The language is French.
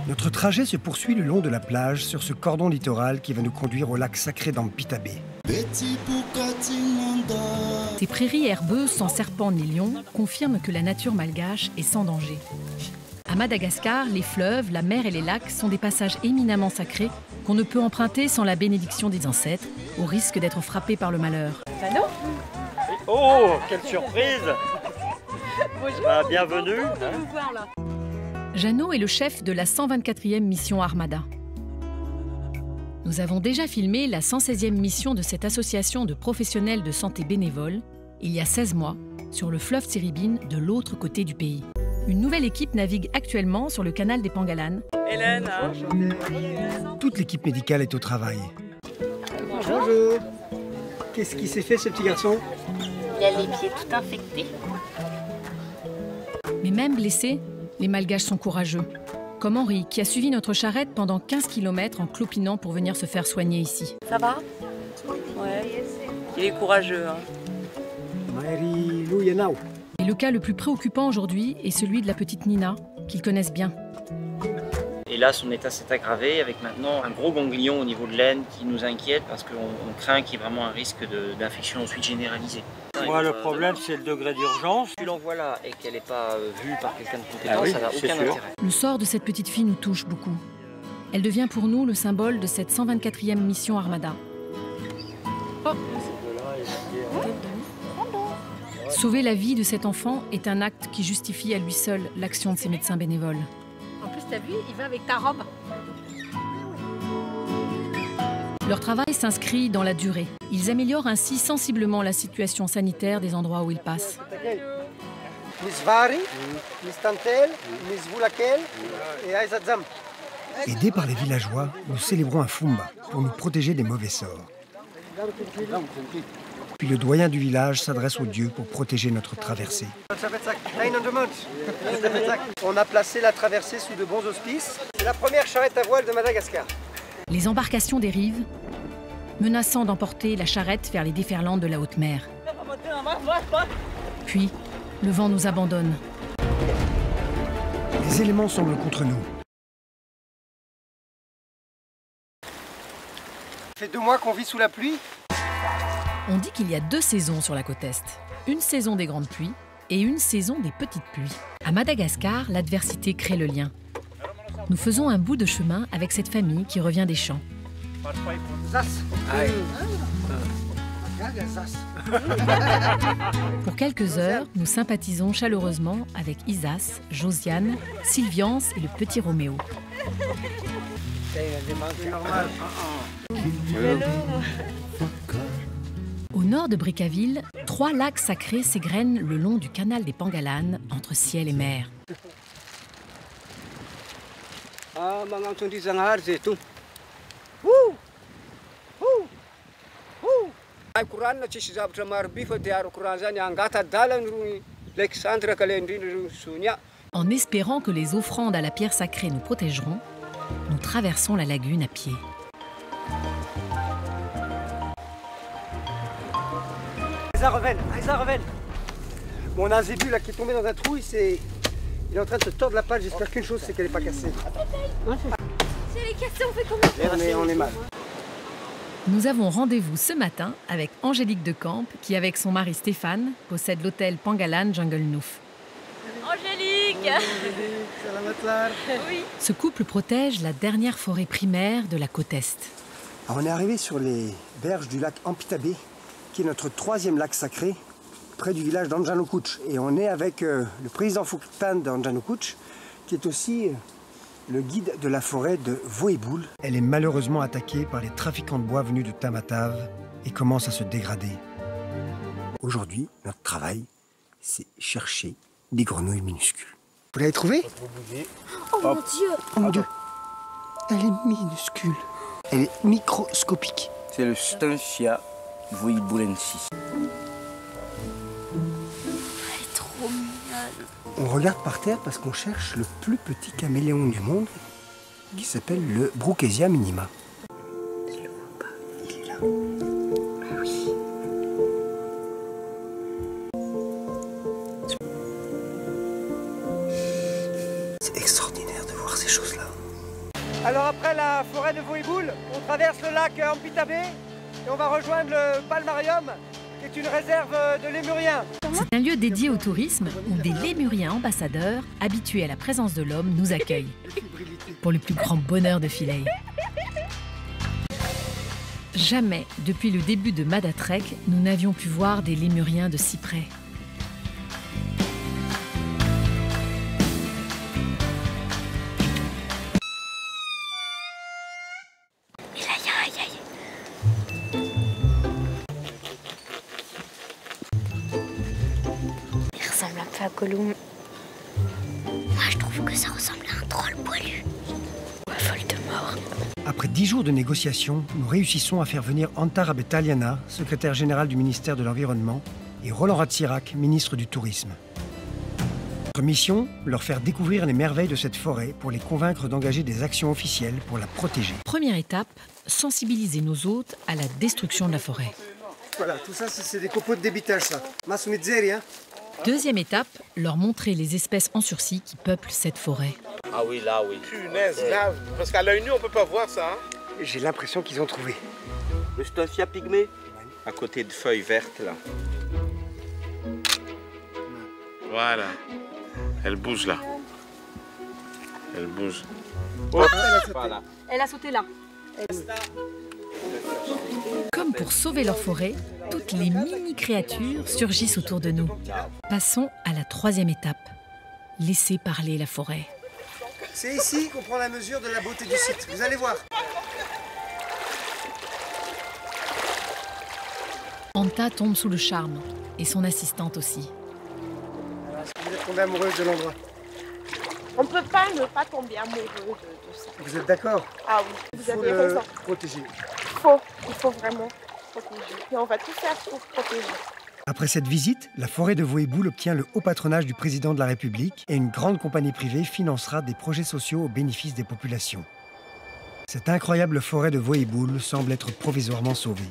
Notre trajet se poursuit le long de la plage sur ce cordon littoral qui va nous conduire au lac sacré d'Ampita-Baie. Ces prairies herbeuses sans serpents ni lions confirment que la nature malgache est sans danger. À Madagascar, les fleuves, la mer et les lacs sont des passages éminemment sacrés qu'on ne peut emprunter sans la bénédiction des ancêtres, au risque d'être frappé par le malheur. Jeannot ? Oh, quelle surprise! Bonjour. Bienvenue. Vous voir là. Jeannot est le chef de la 124e mission Armada. Nous avons déjà filmé la 116e mission de cette association de professionnels de santé bénévoles, il y a 16 mois, sur le fleuve Tsiribine de l'autre côté du pays. Une nouvelle équipe navigue actuellement sur le canal des Pangalanes. Hélène. Toute l'équipe médicale est au travail. Bonjour. Qu'est-ce qui s'est fait, ce petit garçon? Il a les pieds tout infectés. Mais même blessés, les Malgaches sont courageux. Comme Henri, qui a suivi notre charrette pendant 15 km en clopinant pour venir se faire soigner ici. Ça va? Ouais. Il est courageux. Hein. Et le cas le plus préoccupant aujourd'hui est celui de la petite Nina, qu'ils connaissent bien. Et là, son état s'est aggravé avec maintenant un gros ganglion au niveau de l'aine qui nous inquiète parce qu'on craint qu'il y ait vraiment un risque d'infection ensuite généralisée. Moi, le problème, c'est le degré d'urgence. Si tu l'envoies là et qu'elle n'est pas vue par quelqu'un de compétent, ça n'a aucun intérêt. Le sort de cette petite fille nous touche beaucoup. Elle devient pour nous le symbole de cette 124e mission Armada. Oh. Sauver la vie de cet enfant est un acte qui justifie à lui seul l'action de ces médecins bénévoles. En plus, t'as vu, il va avec ta robe. Leur travail s'inscrit dans la durée. Ils améliorent ainsi sensiblement la situation sanitaire des endroits où ils passent. Aidés par les villageois, nous célébrons un fumba pour nous protéger des mauvais sorts. Puis le doyen du village s'adresse aux dieux pour protéger notre traversée. On a placé la traversée sous de bons auspices. C'est la première charrette à voile de Madagascar. Les embarcations dérivent, menaçant d'emporter la charrette vers les déferlantes de la haute mer. Puis, le vent nous abandonne. Les éléments semblent contre nous. Ça fait 2 mois qu'on vit sous la pluie. On dit qu'il y a 2 saisons sur la côte Est. Une saison des grandes pluies et une saison des petites pluies. À Madagascar, l'adversité crée le lien. Nous faisons un bout de chemin avec cette famille qui revient des champs. Pour quelques heures, nous sympathisons chaleureusement avec Isas, Josiane, Sylviance et le petit Roméo. Au nord de Brickaville, 3 lacs sacrés s'égrènent le long du canal des Pangalanes, entre ciel et mer. En espérant que les offrandes à la pierre sacrée nous protégeront, nous traversons la lagune à pied. Aïssa revienne. Bon, on a un zébu là qui est tombé dans un trou, il est en train de se tordre la patte. J'espère qu'une chose, c'est qu'elle n'est pas cassée. Si elle est cassée, on fait comment? On est mal. Nous avons rendez-vous ce matin avec Angélique Decamp, qui avec son mari Stéphane possède l'hôtel Pangalane Jungle Noof. Angélique. Oui. Ce couple protège la dernière forêt primaire de la côte Est. Alors on est arrivé sur les berges du lac Ampita-Baie, qui est notre 3e lac sacré, près du village d'Anjanukutch. Et on est avec le président Fuktan d'Anjanukutch, qui est aussi le guide de la forêt de Voéboul. Elle est malheureusement attaquée par les trafiquants de bois venus de Tamatave et commence à se dégrader. Aujourd'hui, notre travail, c'est chercher des grenouilles minuscules. Vous l'avez trouvée? Oh mon Dieu. Oh mon Dieu! Elle est minuscule. Elle est microscopique. C'est le Stantia voiboulensis. Elle est trop mignonne. On regarde par terre parce qu'on cherche le plus petit caméléon du monde, qui s'appelle le Brookesia minima. Je le vois pas, il est là. Ah oui. C'est extraordinaire de voir ces choses-là. Alors après la forêt de Voïboul, on traverse le lac Amphitabé et on va rejoindre le Palmarium, qui est une réserve de lémuriens. C'est un lieu dédié au tourisme où des lémuriens ambassadeurs, habitués à la présence de l'homme, nous accueillent. Pour le plus grand bonheur de Phileï. Jamais, depuis le début de Madatrek, nous n'avions pu voir des lémuriens de si près. Il ressemble un peu à Gollum. Moi, je trouve que ça ressemble à un troll poilu. Ou à Voldemort. Après 10 jours de négociations, nous réussissons à faire venir Antar Abetaliana, secrétaire général du ministère de l'Environnement, et Roland Ratsirac, ministre du Tourisme. Notre mission, leur faire découvrir les merveilles de cette forêt pour les convaincre d'engager des actions officielles pour la protéger. Première étape, sensibiliser nos hôtes à la destruction de la forêt. Voilà, tout ça, c'est des copeaux de débitage, ça. Massumitzeri, hein. Deuxième étape, leur montrer les espèces en sursis qui peuplent cette forêt. Ah oui, là, oui. Punaise, là, parce qu'à l'œil nu, on peut pas voir ça. Hein. J'ai l'impression qu'ils ont trouvé. Le Stuntia pygmée, à côté de feuilles vertes, là. Voilà. Elle bouge là. Elle bouge. Oh, Voilà. Elle a sauté là. Comme pour sauver leur forêt, toutes les mini-créatures surgissent autour de nous. Passons à la troisième étape. Laisser parler la forêt. c'est ici qu'on prend la mesure de la beauté du site. Vous allez voir. Anta tombe sous le charme, et son assistante aussi. Est-ce que vous êtes tombée amoureuse de l'endroit? On ne peut pas ne pas tomber amoureux de ça. Vous êtes d'accord? Ah oui, vous avez raison. Protéger. Il faut vraiment protéger. Et on va tout faire pour protéger. Après cette visite, la forêt de Voïboul obtient le haut patronage du président de la République et une grande compagnie privée financera des projets sociaux au bénéfice des populations. Cette incroyable forêt de Voïboul semble être provisoirement sauvée.